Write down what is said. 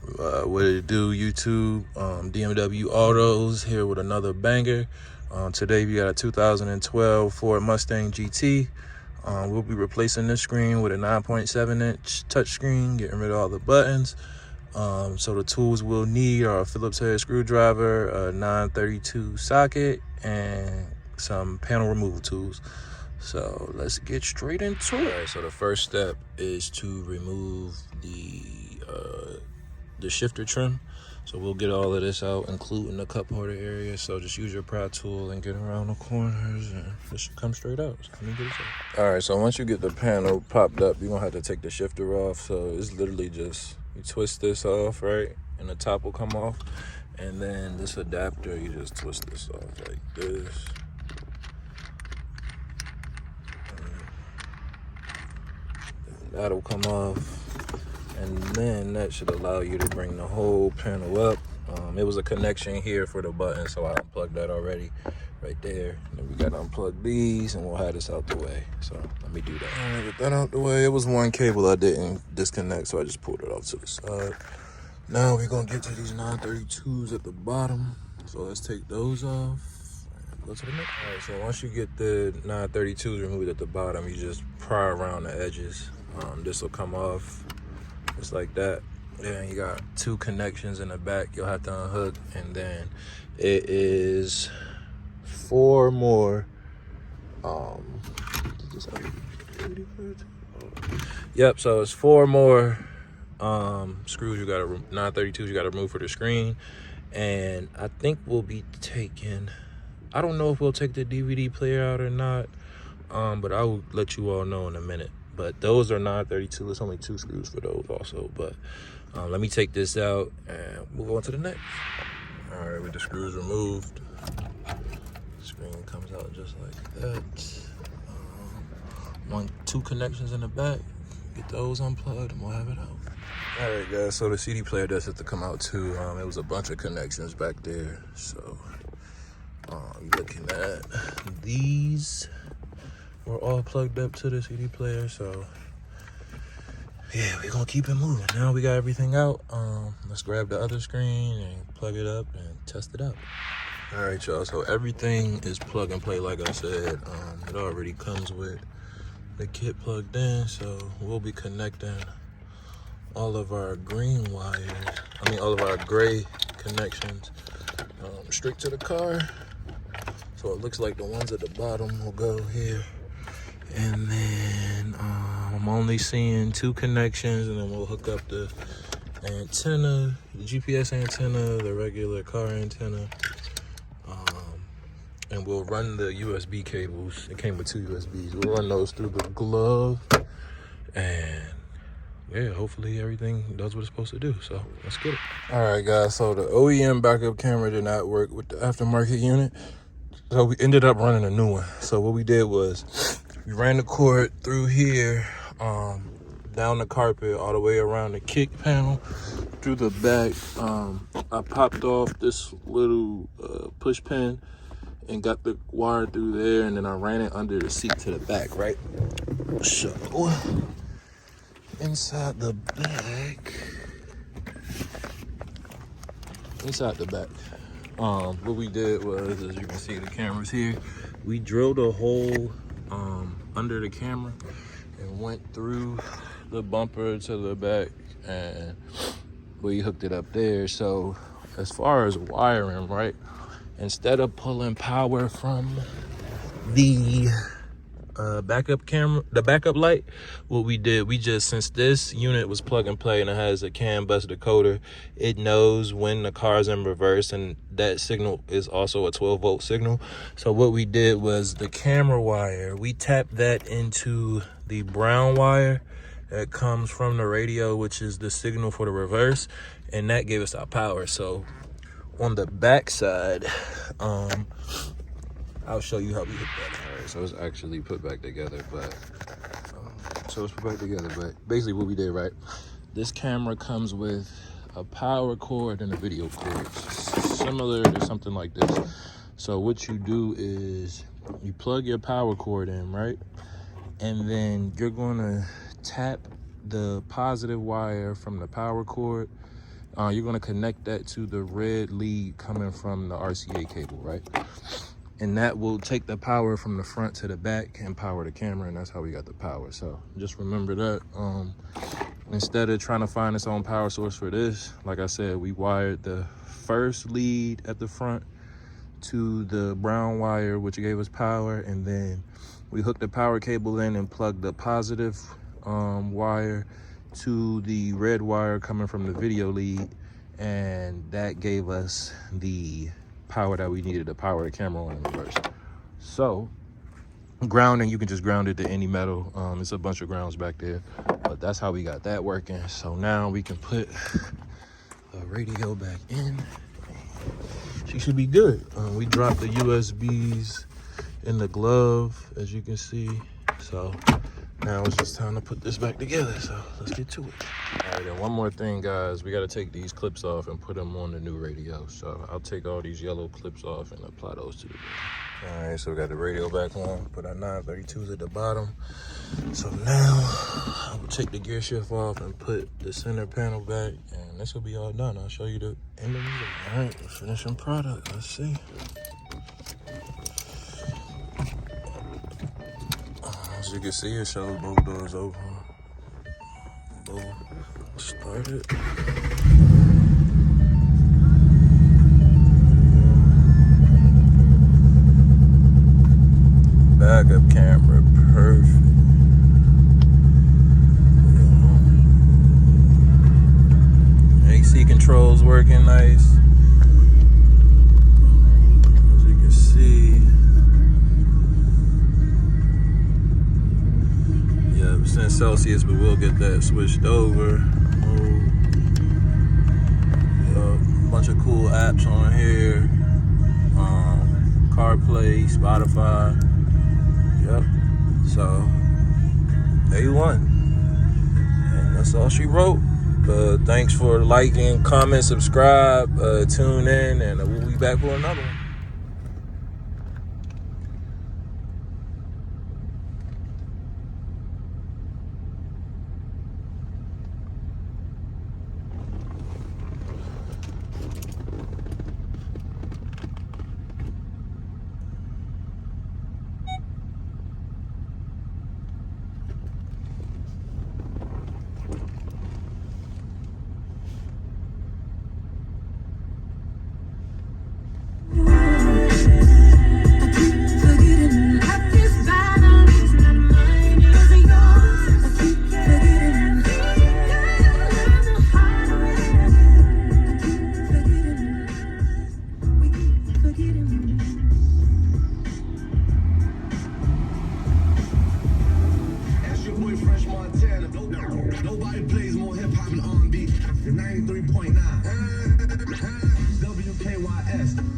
What it do, YouTube? D.M.W. Autos here with another banger. Today we got a 2012 Ford Mustang GT. We'll be replacing this screen with a 9.7-inch touchscreen, getting rid of all the buttons. So the tools we'll need are a Phillips head screwdriver, a 932 socket, and some panel removal tools. So let's get straight into it. All right, so the first step is to remove the shifter trim. So we'll get all of this out, including the cup holder area. So just use your pry tool and get around the corners, and this should come straight out. So let me get it out. All right, so once you get the panel popped up, you're gonna have to take the shifter off. So it's literally just, you twist this off, right? And the top will come off. And then this adapter, you just twist this off like this. That'll come off. And then that should allow you to bring the whole panel up. It was a connection here for the button, so I unplugged that already right there. And then we got to unplug these, and we'll have this out the way. So let me do that. All right, get that out the way. It was one cable I didn't disconnect, so I just pulled it off to the side. Now we're going to get to these 932s at the bottom. So let's take those off and go to the next. All right, so once you get the 932s removed at the bottom, you just pry around the edges. This will come off just like that. Then you got two connections in the back you'll have to unhook, and then it is four more yep, so it's four more screws you gotta 932s you gotta remove for the screen. And I think we'll be taking, I don't know if we'll take the DVD player out or not, but I will let you all know in a minute. But those are 932. It's only two screws for those also. But let me take this out and move on to the next. All right, with the screws removed, the screen comes out just like that. Two connections in the back. Get those unplugged and we'll have it out. All right, guys, so the CD player does have to come out too. It was a bunch of connections back there. So you're looking at these. We're all plugged up to the CD player, so yeah, we're gonna keep it moving. Now we got everything out. Let's grab the other screen and plug it up and test it out. All right, y'all, so everything is plug and play like I said. It already comes with the kit plugged in, so we'll be connecting all of our green wires, all of our gray connections straight to the car. So it looks like the ones at the bottom will go here. And then I'm only seeing two connections, and then we'll hook up the antenna, the GPS antenna, the regular car antenna, and we'll run the USB cables. It came with two USBs. We'll run those through the glove, and yeah, hopefully everything does what it's supposed to do. So let's get it. All right, guys, so the OEM backup camera did not work with the aftermarket unit, so we ended up running a new one. So what we did was, we ran the cord through here, down the carpet, all the way around the kick panel, through the back. I popped off this little push pin and got the wire through there, and then I ran it under the seat to the back, right? So, inside the back, what we did was, as you can see the cameras here, we drilled a hole under the camera and went through the bumper to the back, and we hooked it up there. So as far as wiring, right, instead of pulling power from the backup camera, the backup light, what we did, we just, since this unit was plug and play and it has a CAN bus decoder, it knows when the car's in reverse, and that signal is also a 12-volt signal. So what we did was, the camera wire, we tapped that into the brown wire that comes from the radio, which is the signal for the reverse, and that gave us our power. So on the back side, I'll show you how we hook that. All right, so it's actually put back together, but basically what we did, right, this camera comes with a power cord and a video cord, similar to something like this. So what you do is, you plug your power cord in, right, and then you're gonna tap the positive wire from the power cord you're gonna connect that to the red lead coming from the RCA cable, right? And that will take the power from the front to the back and power the camera, and that's how we got the power. So just remember that. Instead of trying to find its own power source for this, like I said, we wired the first lead at the front to the brown wire, which gave us power, and then we hooked the power cable in and plugged the positive wire to the red wire coming from the video lead, and that gave us the power that we needed to power the camera on in reverse. So grounding, you can just ground it to any metal. It's a bunch of grounds back there, but that's how we got that working. So now we can put the radio back in. She should be good. We dropped the USBs in the glove, as you can see. So now it's just time to put this back together. So let's get to it. All right, and one more thing, guys. We got to take these clips off and put them on the new radio. So I'll take all these yellow clips off and apply those to the radio. All right, so we got the radio back on. Put our 932s at the bottom. So now I will take the gear shift off and put the center panel back, and this will be all done. I'll show you the end of the video. All right, the finishing product. Let's see. As you can see, it shows both doors open. Both started. Backup camera, perfect. AC controls working nice. As you can see. Yeah, it's in Celsius, but we'll get that switched over. Bunch of cool apps on here. CarPlay, Spotify. Yep. So A1. And that's all she wrote. Thanks for liking, comment, subscribe, tune in, and we'll be back for another one. Nobody plays more hip hop and R&B than 93.9 WKYS.